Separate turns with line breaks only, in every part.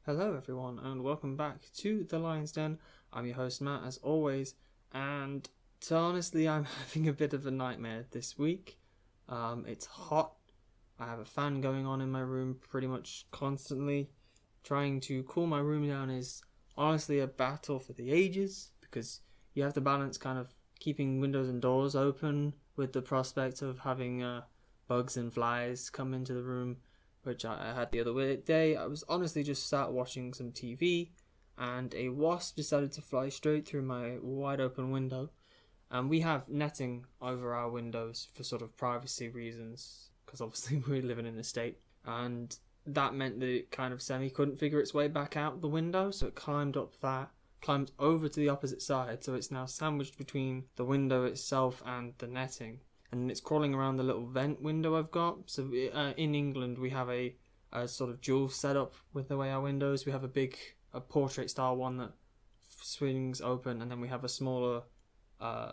Hello everyone and welcome back to The Lion's Den. I'm your host Matt as always, and honestly I'm having a bit of a nightmare this week. It's hot, I have a fan going on in my room pretty much constantly. Trying to cool my room down is honestly a battle for the ages because you have to balance kind of keeping windows and doors open with the prospect of having bugs and flies come into the room, which I had the other day. I was honestly just sat watching some TV and a wasp decided to fly straight through my wide open window. And we have netting over our windows for sort of privacy reasons because obviously we're living in the state. And that meant that it kind of couldn't figure its way back out the window, so it climbed over to the opposite side, so it's now sandwiched between the window itself and the netting. And it's crawling around the little vent window I've got. So in England we have a sort of dual setup with the way our windows. We have a portrait style one that swings open, and then we have a smaller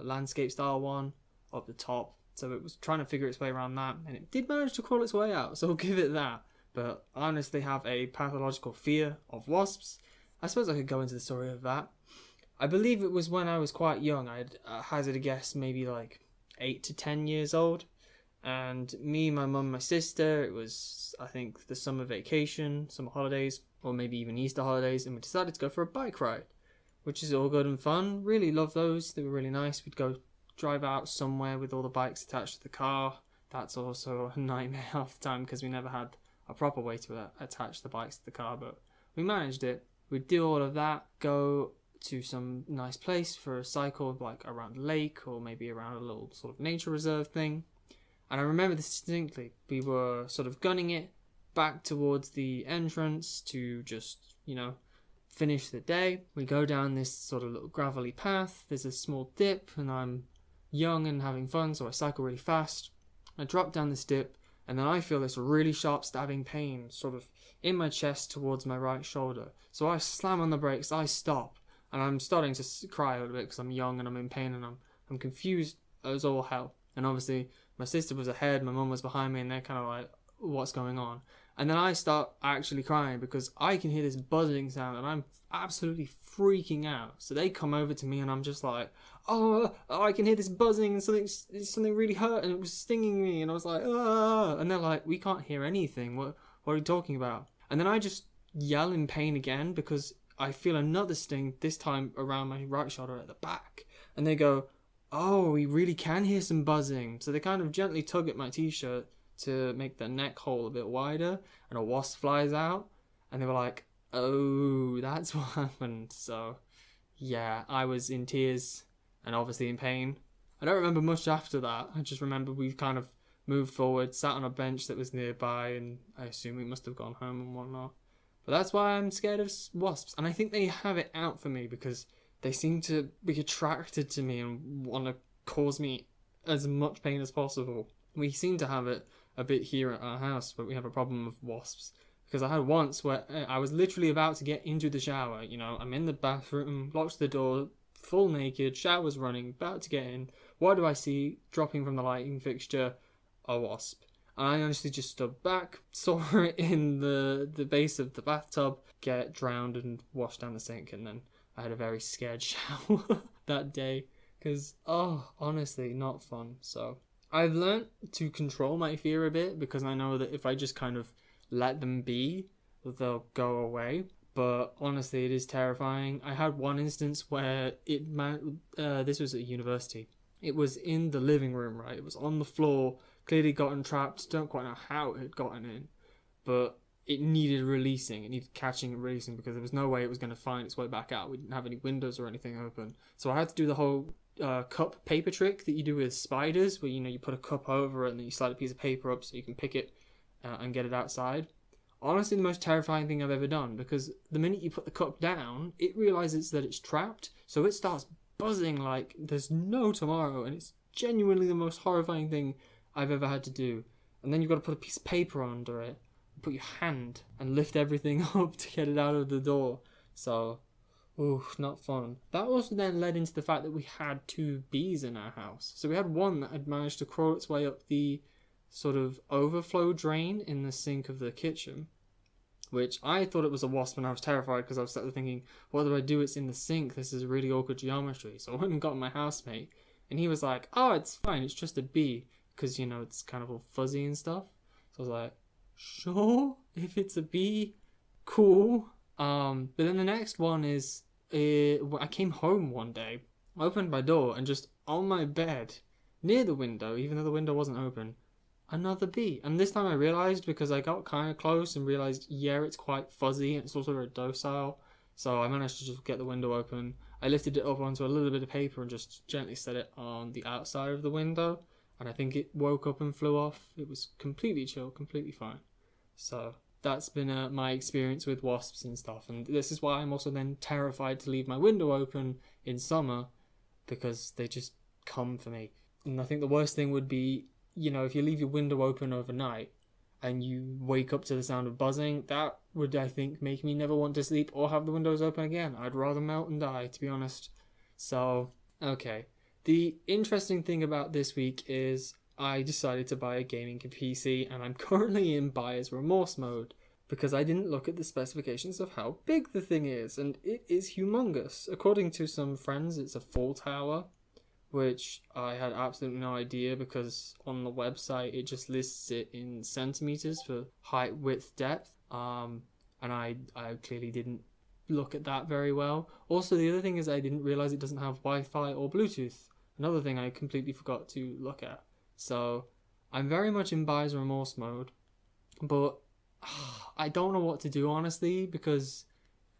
landscape style one up the top. So it was trying to figure its way around that, and it did manage to crawl its way out, so I'll give it that. But I honestly have a pathological fear of wasps. I suppose I could go into the story of that. I believe it was when I was quite young. I'd hazard a guess, maybe like 8 to 10 years old, and me, my mum, my sister, it was I think the summer holidays, or maybe even Easter holidays, and we decided to go for a bike ride, which is all good and fun. Really love those, they were really nice. We'd go drive out somewhere with all the bikes attached to the car. That's also a nightmare half the time because we never had a proper way to attach the bikes to the car, but we managed it. We'd do all of that, go to some nice place for a cycle, like around a lake or maybe around a little sort of nature reserve thing. And I remember this distinctly. We were sort of gunning it back towards the entrance to just, finish the day. We go down this sort of little gravelly path. There's a small dip, and I'm young and having fun, so I cycle really fast. I drop down this dip, and then I feel this really sharp stabbing pain sort of in my chest towards my right shoulder. So I slam on the brakes, I stop, and I'm starting to cry a little bit because I'm young and I'm in pain and I'm confused as all hell. And obviously my sister was ahead, my mum was behind me, and they're kind of like, what's going on? And then I start actually crying because I can hear this buzzing sound and I'm absolutely freaking out. So they come over to me and I'm just like, oh, I can hear this buzzing and something really hurt and it was stinging me. And I was like, ah. And they're like, we can't hear anything. What are you talking about? And then I just yell in pain again because I feel another sting, this time around my right shoulder at the back. And they go, oh, we really can hear some buzzing. So they kind of gently tug at my t-shirt to make the neck hole a bit wider, and a wasp flies out. And they were like, oh, that's what happened. So yeah, I was in tears and obviously in pain. I don't remember much after that. I just remember we kind of moved forward, sat on a bench that was nearby, and I assume we must have gone home and whatnot. But that's why I'm scared of wasps. And I think they have it out for me because they seem to be attracted to me and want to cause me as much pain as possible. We seem to have it a bit here at our house, but we have a problem with wasps. Because I had once where I was literally about to get into the shower. I'm in the bathroom, locked the door, full naked, shower's running, about to get in. What do I see dropping from the lighting fixture? A wasp. And I honestly just stood back, saw it in the base of the bathtub, get drowned and washed down the sink, and then I had a very scared shower that day. Because, honestly, not fun. So I've learnt to control my fear a bit because I know that if I just kind of let them be, they'll go away. But honestly, it is terrifying. I had one instance where this was at university. It was in the living room, right? It was on the floor, clearly gotten trapped. Don't quite know how it had gotten in, but it needed releasing. It needed catching and releasing because there was no way it was going to find its way back out. We didn't have any windows or anything open. So I had to do the whole cup paper trick that you do with spiders, where you put a cup over it and then you slide a piece of paper up so you can pick it and get it outside. Honestly, the most terrifying thing I've ever done, because the minute you put the cup down, it realizes that it's trapped, so it starts buzzing like there's no tomorrow, and it's genuinely the most horrifying thing I've ever had to do. And then you've got to put a piece of paper under it, put your hand and lift everything up to get it out of the door. So, not fun. That also then led into the fact that we had 2 bees in our house. So we had one that had managed to crawl its way up the sort of overflow drain in the sink of the kitchen. which I thought it was a wasp and I was terrified because I was sat there thinking, what do I do? It's in the sink. This is really awkward geometry. So I went and got my housemate and he was like, oh, it's fine. It's just a bee because, you know, it's kind of all fuzzy and stuff. So I was like, sure, if it's a bee, cool. But then the next one is, I came home one day, opened my door and just on my bed, near the window, even though the window wasn't open, another bee. And this time I realised because I got kind of close and realised, yeah, it's quite fuzzy and it's also very docile. So I managed to just get the window open. I lifted it up onto a little bit of paper and just gently set it on the outside of the window. And I think it woke up and flew off. It was completely chill, completely fine. So that's been my experience with wasps and stuff. And this is why I'm also then terrified to leave my window open in summer because they just come for me. And I think the worst thing would be, you know, if you leave your window open overnight and you wake up to the sound of buzzing, that would, I think, make me never want to sleep or have the windows open again. I'd rather melt and die, to be honest. So, okay. The interesting thing about this week is I decided to buy a gaming PC and I'm currently in buyer's remorse mode because I didn't look at the specifications of how big the thing is, and it is humongous. According to some friends, it's a full tower, which I had absolutely no idea because on the website it just lists it in centimeters for height, width, depth. And I clearly didn't look at that very well. Also, the other thing is I didn't realize it doesn't have Wi-Fi or Bluetooth. Another thing I completely forgot to look at. So I'm very much in buyer's remorse mode, but I don't know what to do honestly because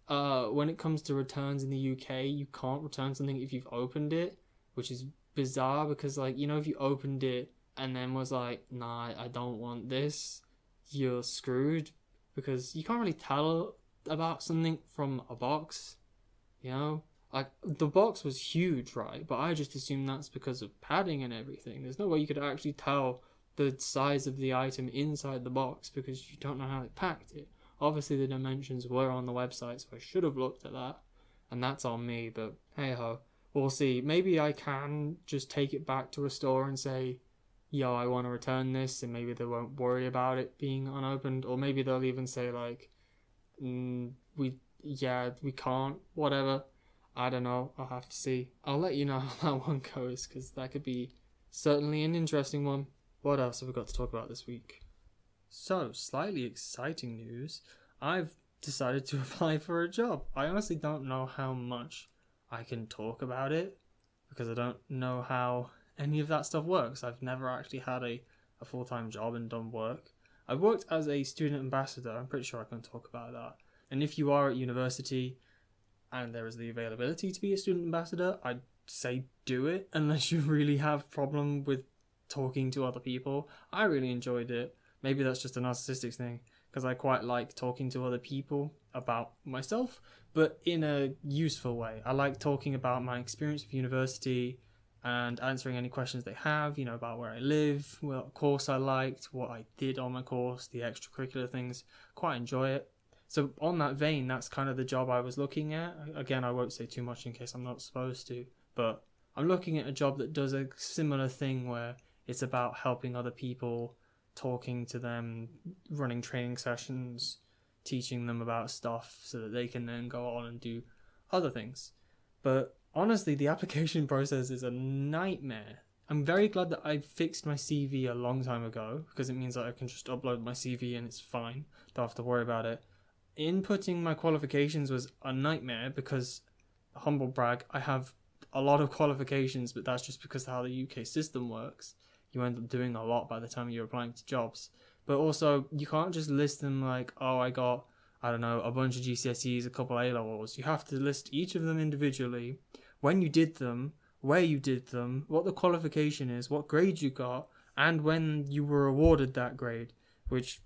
when it comes to returns in the UK, you can't return something if you've opened it, which is bizarre because, like, you know, if you opened it and then was like, nah, I don't want this, you're screwed because you can't really tell about something from a box, you know? Like, the box was huge, right? But I just assume that's because of padding and everything. There's no way you could actually tell the size of the item inside the box because you don't know how they packed it. Obviously, the dimensions were on the website, so I should have looked at that. And that's on me, but hey-ho. We'll see. Maybe I can just take it back to a store and say, yo, I want to return this, and maybe they won't worry about it being unopened. Or maybe they'll even say, like, we can't, whatever. I don't know. I'll have to see. I'll let you know how that one goes, because that could be certainly an interesting one. What else have we got to talk about this week? So, slightly exciting news. I've decided to apply for a job. I honestly don't know how much I can talk about it, because I don't know how any of that stuff works. I've never actually had a full-time job and done work. I've worked as a student ambassador. I'm pretty sure I can talk about that. And if you are at university and there is the availability to be a student ambassador, I'd say do it, unless you really have problem with talking to other people. I really enjoyed it. Maybe that's just a narcissistic thing, because I quite like talking to other people about myself, but in a useful way. I like talking about my experience with university and answering any questions they have, you know, about where I live, what course I liked, what I did on my course, the extracurricular things. Quite enjoy it. So on that vein, that's kind of the job I was looking at. Again, I won't say too much in case I'm not supposed to, but I'm looking at a job that does a similar thing where it's about helping other people, talking to them, running training sessions, teaching them about stuff so that they can then go on and do other things. But honestly, the application process is a nightmare. I'm very glad that I fixed my CV a long time ago, because it means that I can just upload my CV and it's fine. Don't have to worry about it. Inputting my qualifications was a nightmare because, humble brag, I have a lot of qualifications, but that's just because of how the UK system works. You end up doing a lot by the time you're applying to jobs. But also, you can't just list them like, oh, I got, I don't know, a bunch of GCSEs, a couple A-levels. You have to list each of them individually, when you did them, where you did them, what the qualification is, what grade you got, and when you were awarded that grade, which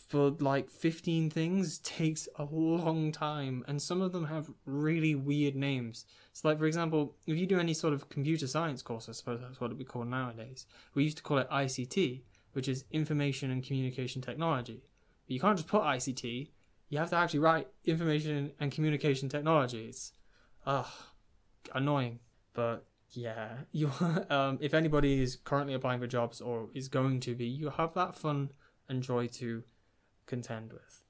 for like 15 things takes a long time, and some of them have really weird names. So like, for example, if you do any sort of computer science course, I suppose that's what it would be called nowadays, we used to call it ICT, which is Information and Communication Technology. But you can't just put ICT, you have to actually write Information and Communication Technology. It's annoying. But yeah, you if anybody is currently applying for jobs or is going to be, you have that fun and joy to contend with.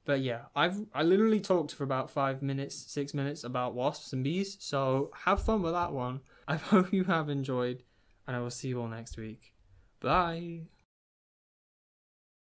But yeah, I literally talked for about 5 minutes, 6 minutes about wasps and bees. So have fun with that one. I hope you have enjoyed, and I will see you all next week. Bye.